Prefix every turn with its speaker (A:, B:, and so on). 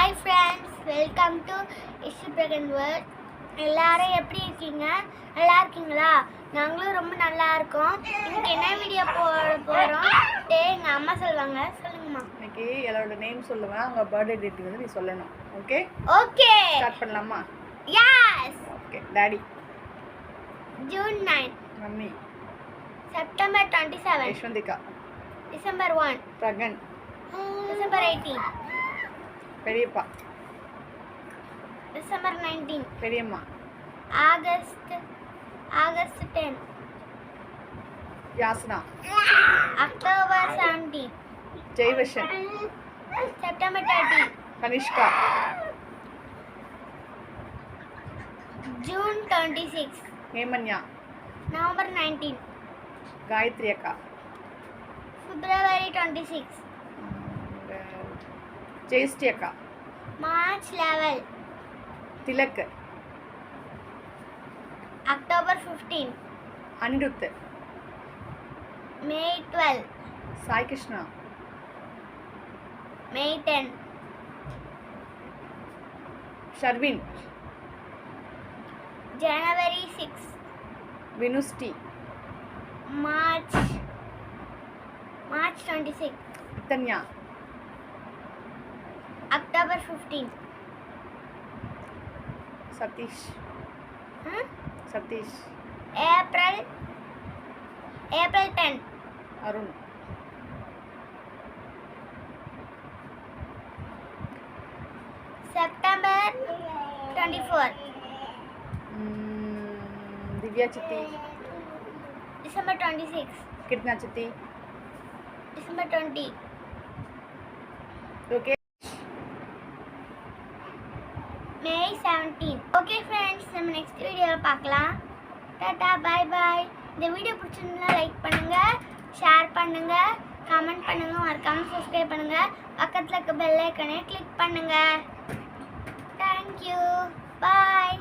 A: Hi friends, welcome to Issue Pregnant World. எல்லாரும் எப்படி இருக்கீங்க? நல்லா இருக்கீங்களா? நாங்களும் ரொம்ப நல்லா இருக்கோம். இன்னைக்கு என்ன வீடியோ போட போறோம்? எங்க அம்மா சொல்வாங்க. சொல்லுங்கம்மா.
B: இன்னைக்கு எல்லாரோட நேம் சொல்லுவேன். அவங்க பர்த்டே டேட் வந்து நீ சொல்லணும். ஓகே?
A: ஓகே.
B: ஸ்டார்ட் பண்ணலாமா?
A: Yes.
B: Okay. Daddy.
A: June 9.
B: Mummy.
A: September 27.
B: Yashvanthika.
A: December 1.
B: Pragan.
A: December 18.
B: பெரியப்பா.
A: டிசம்பர் 19.
B: பெரியம்மா.
A: August 10.
B: Yasna.
A: October 17.
B: Jaivashan.
A: September 30.
B: Kanishka.
A: June 26.
B: Hemanya.
A: November 19.
B: Gayathri அக்கா.
A: பிப்ரவரி 26.
B: ஜெயஸ்ரீ அக்கா.
A: March 11.
B: Tilak.
A: October 15.
B: Anirudh.
A: May 12.
B: Sai Krishna.
A: May 10.
B: Sharvin.
A: ஜனவரி 6.
B: Vinushree.
A: March 26.
B: Ithanya.
A: October 15.
B: Sathish. Sathish.
A: April 10.
B: Arun.
A: September 24.
B: Divya சித்தி.
A: டிசம்பர் 26.
B: கிருஷ்ணா சித்தி.
A: டிசம்பர் 20.
B: ஓகே.
A: மே 17. ஓகே ஃப்ரெண்ட்ஸ், நம்ம நெக்ஸ்ட் வீடியோவில் பார்க்கலாம். டாடா, பாய் பாய். இந்த வீடியோ பிடிச்சிருந்தா லைக் பண்ணுங்கள், ஷேர் பண்ணுங்கள், கமெண்ட் பண்ணுங்கள், மறக்காமல் சப்ஸ்கிரைப் பண்ணுங்கள், பக்கத்தில் இருக்க பெல் ஐக்கனை கிளிக் பண்ணுங்கள். தேங்க்யூ, பாய்.